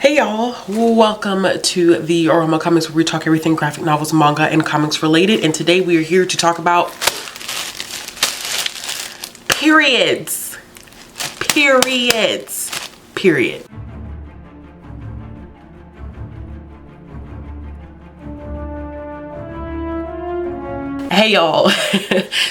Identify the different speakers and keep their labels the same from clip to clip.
Speaker 1: Hey y'all, welcome to the Aroma Comics, where we talk everything graphic novels, manga, and comics related. And today we are here to talk about periods. Period. Hey y'all.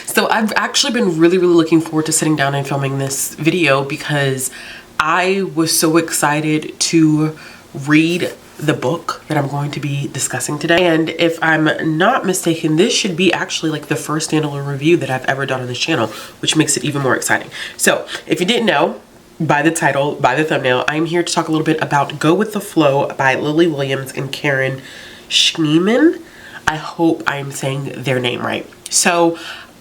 Speaker 1: So I've actually been really looking forward to sitting down and filming this video because I was so excited to read the book that I'm going to be discussing today. And if I'm not mistaken, this should be actually like the first standalone review that I've ever done on this channel, which makes it even more exciting. So if you didn't know by the title, by the thumbnail, I'm here to talk a little bit about Go With The Flow by Lily Williams and Karen Schneemann. I hope I'm saying their name right. So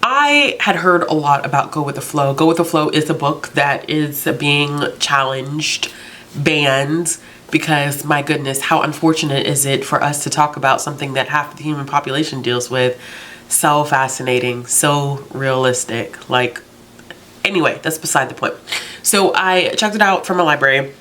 Speaker 1: I had heard a lot about Go With The Flow. Go With The Flow is a book that is being challenged, banned, because my goodness, how unfortunate is it for us to talk about something that half the human population deals with? So fascinating, so realistic. Like, anyway, that's beside the point. So I checked it out from a library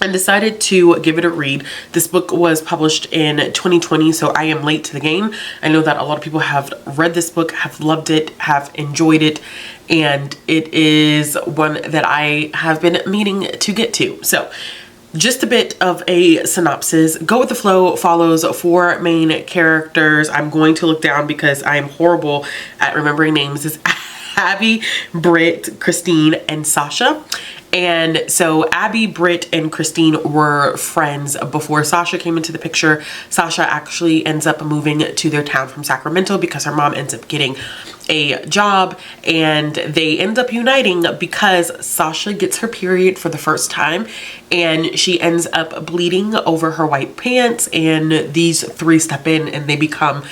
Speaker 1: and decided to give it a read. This book was published in 2020, so I am late to the game. I know that a lot of people have read this book, have loved it, have enjoyed it, and it is one that I have been meaning to get to. So just a bit of a synopsis. Go With The Flow follows four main characters. I'm going to look down because I am horrible at remembering names. It's Abby, Britt, Christine, and Sasha. And so Abby, Britt, and Christine were friends before Sasha came into the picture. Sasha actually ends up moving to their town from Sacramento because her mom ends up getting a job, and they end up uniting because Sasha gets her period for the first time and she ends up bleeding over her white pants, and these three step in and they become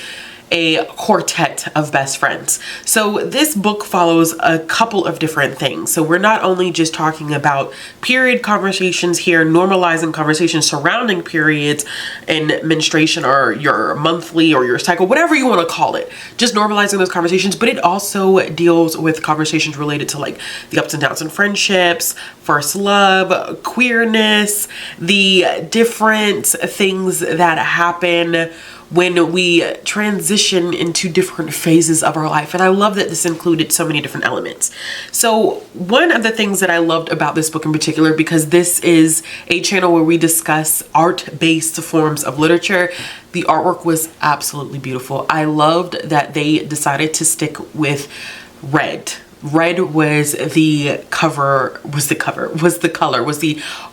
Speaker 1: a quartet of best friends. So this book follows a couple of different things. So we're not only just talking about period conversations here, normalizing conversations surrounding periods and menstruation, or your monthly or your cycle, whatever you want to call it, just normalizing those conversations, but it also deals with conversations related to like the ups and downs in friendships, first love, queerness, the different things that happen when we transition into different phases of our life. And I love that this included so many different elements. So one of the things that I loved about this book in particular, because this is a channel where we discuss art-based forms of literature, the artwork was absolutely beautiful. I loved that they decided to stick with red. Red was the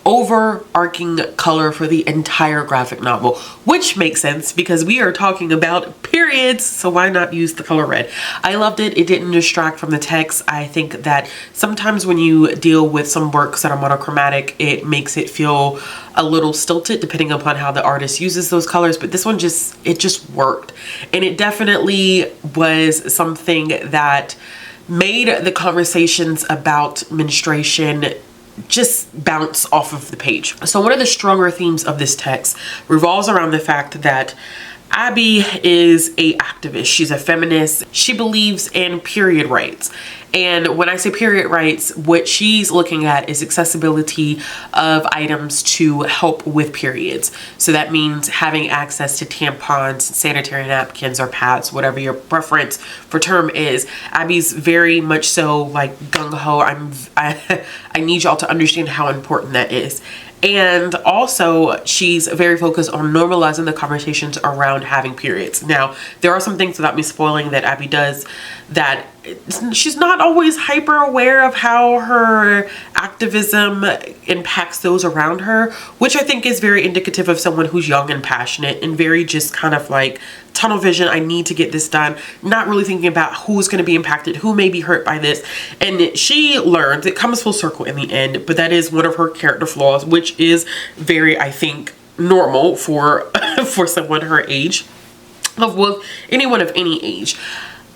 Speaker 1: overarching color for the entire graphic novel, which makes sense because we are talking about periods, so why not use the color red? I loved it. It didn't distract from the text. I think that sometimes when you deal with some works that are monochromatic, it makes it feel a little stilted depending upon how the artist uses those colors, but this one just worked. And it definitely was something that made the conversations about menstruation just bounce off of the page. So one of the stronger themes of this text revolves around the fact that Abby is an activist. She's a feminist. She believes in period rights. And when I say period rights, what she's looking at is accessibility of items to help with periods. So that means having access to tampons, sanitary napkins, or pads, whatever your preference for term is. Abby's very much so like gung-ho. I need y'all to understand how important that is. And also, she's very focused on normalizing the conversations around having periods. Now, there are some things, without me spoiling, that Abby does that she's not always hyper aware of how her activism impacts those around her, which I think is very indicative of someone who's young and passionate and very just kind of like tunnel vision. I need to get this done, not really thinking about who's going to be impacted, who may be hurt by this. And she learns, it comes full circle in the end, but that is one of her character flaws, which is very, I think, normal for for someone her age, well, anyone of any age.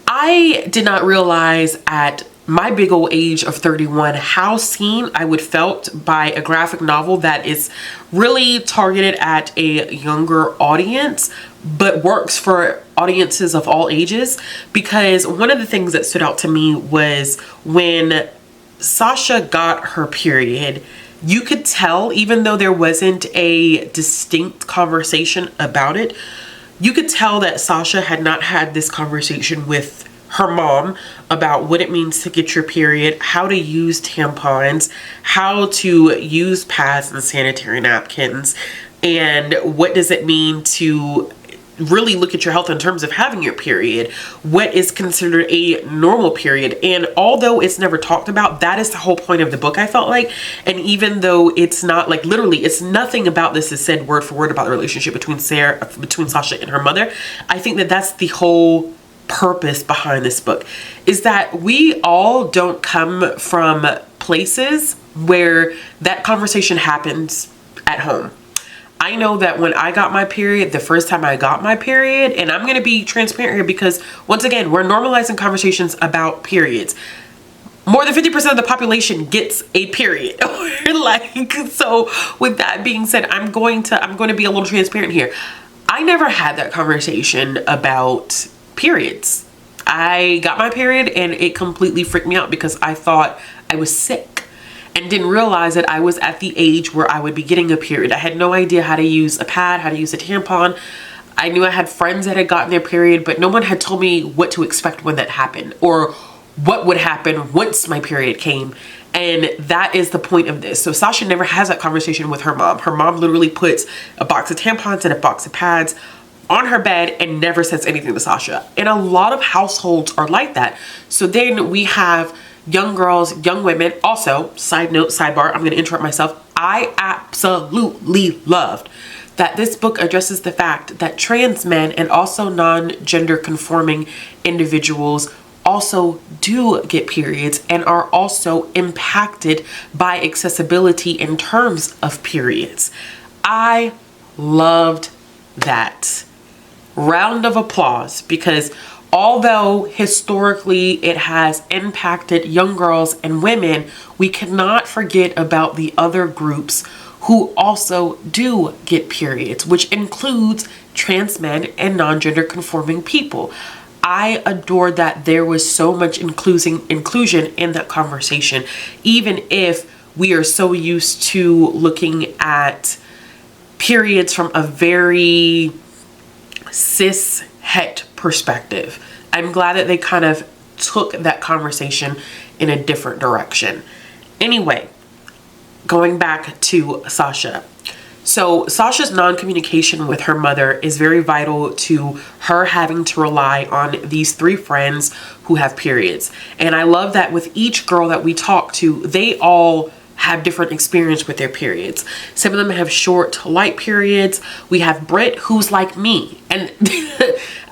Speaker 1: I did not realize at my big old age of 31 how seen I would felt by a graphic novel that is really targeted at a younger audience but works for audiences of all ages. Because one of the things that stood out to me was when Sasha got her period, you could tell, even though there wasn't a distinct conversation about it, you could tell that Sasha had not had this conversation with her mom about what it means to get your period, how to use tampons, how to use pads and sanitary napkins, and what does it mean to really look at your health in terms of having your period, what is considered a normal period. And although it's never talked about, that is the whole point of the book, I felt like. And even though it's not like literally, it's nothing about this is said word for word about the relationship between Sasha and her mother, I think that that's the whole purpose behind this book, is that we all don't come from places where that conversation happens at home. I know that when I got my period, the first time I got my period, and I'm going to be transparent here because once again, we're normalizing conversations about periods. More than 50% of the population gets a period. Like, so with that being said, I'm going to be a little transparent here. I never had that conversation about periods. I got my period and it completely freaked me out because I thought I was sick and didn't realize that I was at the age where I would be getting a period. I had no idea how to use a pad, how to use a tampon. I knew I had friends that had gotten their period, but no one had told me what to expect when that happened or what would happen once my period came. And that is the point of this. So Sasha never has that conversation with her mom. Her mom literally puts a box of tampons and a box of pads on her bed and never says anything to Sasha. And a lot of households are like that. So then we have young girls, young women. Also, side note, sidebar, I'm going to interrupt myself. I absolutely loved that this book addresses the fact that trans men and also non-gender conforming individuals also do get periods and are also impacted by accessibility in terms of periods. I loved that. Round of applause, because although historically it has impacted young girls and women, we cannot forget about the other groups who also do get periods, which includes trans men and non-gender conforming people. I adored that there was so much inclusion in that conversation, even if we are so used to looking at periods from a very cis het perspective. I'm glad that they kind of took that conversation in a different direction. Anyway, going back to Sasha. So Sasha's non-communication with her mother is very vital to her having to rely on these three friends who have periods. And I love that with each girl that we talk to, they all have different experience with their periods. Some of them have short, light periods. We have Britt, who's like me. And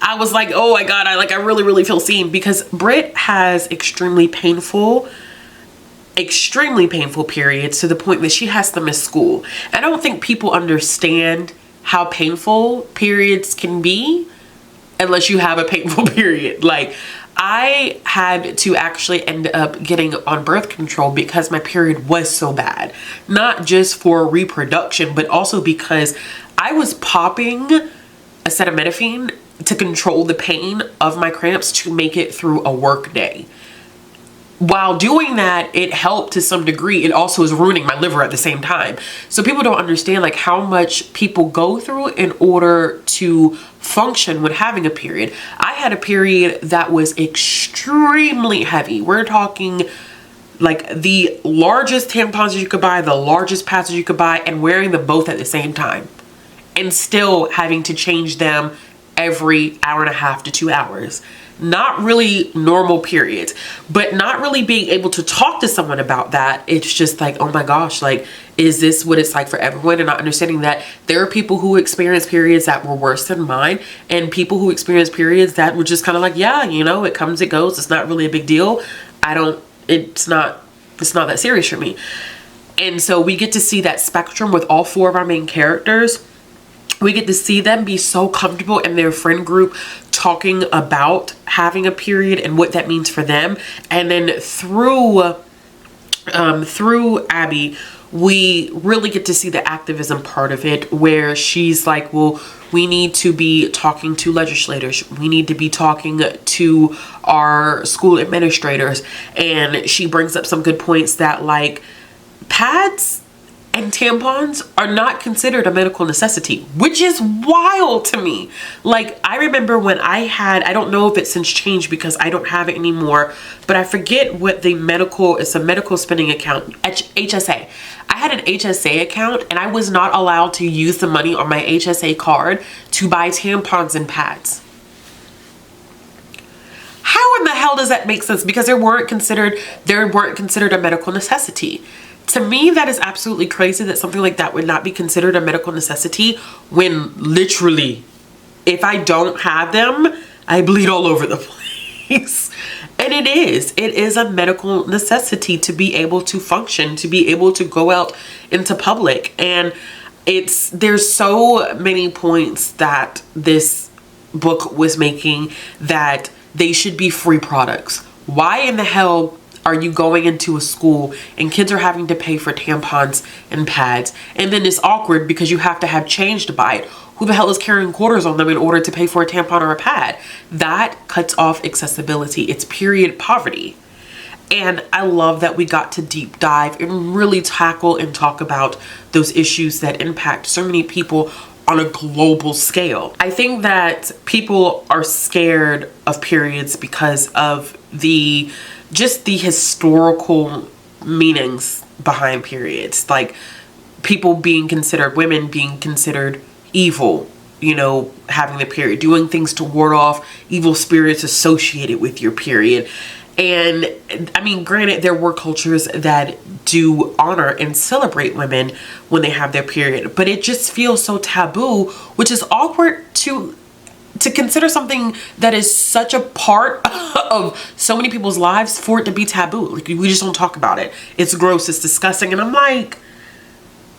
Speaker 1: I was like, oh my God, I really feel seen, because Britt has extremely painful periods to the point that she has to miss school. I don't think people understand how painful periods can be unless you have a painful period. Like, I had to actually end up getting on birth control because my period was so bad. Not just for reproduction, but also because I was popping acetaminophen to control the pain of my cramps to make it through a work day. While doing that, it helped to some degree. It also is ruining my liver at the same time. So people don't understand like how much people go through in order to function when having a period. I had a period that was extremely heavy. We're talking like the largest tampons you could buy, the largest pads you could buy, and wearing them both at the same time. And still having to change them every hour and a half to 2 hours. Not really normal periods, but not really being able to talk to someone about that. It's just like, oh my gosh, like, is this what it's like for everyone? And not understanding that there are people who experience periods that were worse than mine, and people who experience periods that were just kind of like, yeah, you know, it comes, it goes. It's not really a big deal. It's not that serious for me. And so we get to see that spectrum with all four of our main characters. We get to see them be so comfortable in their friend group talking about having a period and what that means for them. And then through Abby, we really get to see the activism part of it, where she's like, well, we need to be talking to legislators. We need to be talking to our school administrators. And she brings up some good points that, like, pads And tampons are not considered a medical necessity, which is wild to me. Like, I remember when I don't know if it's since changed because I don't have it anymore, but I forget what it's a medical spending account, HSA. I had an HSA account and I was not allowed to use the money on my HSA card to buy tampons and pads. How in the hell does that make sense? Because they weren't considered a medical necessity. To me, that is absolutely crazy that something like that would not be considered a medical necessity when literally, if I don't have them, I bleed all over the place. And it is a medical necessity to be able to function, to be able to go out into public. And there's so many points that this book was making that they should be free products. Why in the hell are you going into a school and kids are having to pay for tampons and pads, and then it's awkward because you have to have change to buy it? Who the hell is carrying quarters on them in order to pay for a tampon or a pad? That cuts off accessibility. It's period poverty. And I love that we got to deep dive and really tackle and talk about those issues that impact so many people on a global scale. I think that people are scared of periods because of just the historical meanings behind periods. Like, women being considered evil, having the period, doing things to ward off evil spirits associated with your period. And I mean, granted, there were cultures that do honor and celebrate women when they have their period, but it just feels so taboo, which is awkward to consider something that is such a part of so many people's lives for it to be taboo. Like, we just don't talk about it. It's gross, it's disgusting. And I'm like,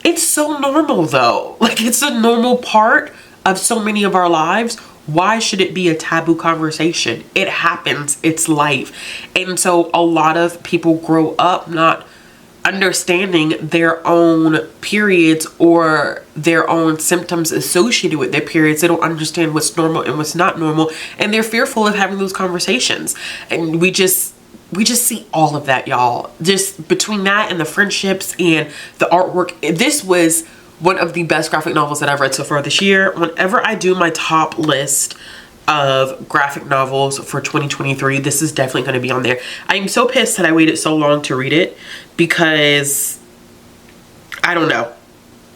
Speaker 1: it's so normal though. Like, it's a normal part of so many of our lives. Why should it be a taboo conversation? It happens, it's life. And so a lot of people grow up not understanding their own periods or their own symptoms associated with their periods. They don't understand what's normal and what's not normal, and they're fearful of having those conversations. And we just see all of that, y'all. Just between that and the friendships and the artwork, this was one of the best graphic novels that I've read so far this year. Whenever I do my top list of graphic novels for 2023, this is definitely going to be on there. I'm so pissed that I waited so long to read it because I don't know.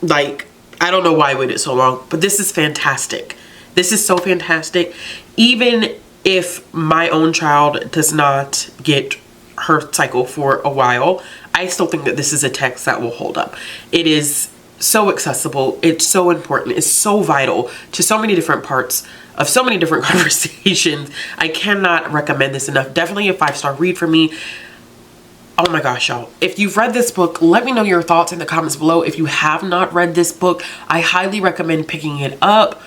Speaker 1: Like, I don't know why I waited so long, but this is fantastic. This is so fantastic. Even if my own child does not get her cycle for a while, I still think that this is a text that will hold up. It is so accessible, it's so important, it's so vital to so many different parts of so many different conversations. I cannot recommend this enough. Definitely a 5-star read for me. Oh my gosh, y'all. If you've read this book, let me know your thoughts in the comments below. If you have not read this book, I highly recommend picking it up.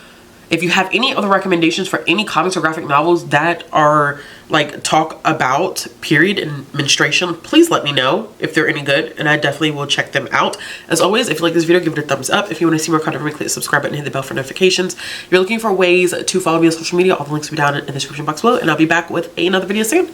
Speaker 1: If you have any other recommendations for any comics or graphic novels that are like talk about period and menstruation, please let me know if they're any good, and I definitely will check them out. As always, if you like this video, give it a thumbs up. If you want to see more content from me, click the subscribe button and hit the bell for notifications. If you're looking for ways to follow me on social media, all the links will be down in the description box below, and I'll be back with another video soon.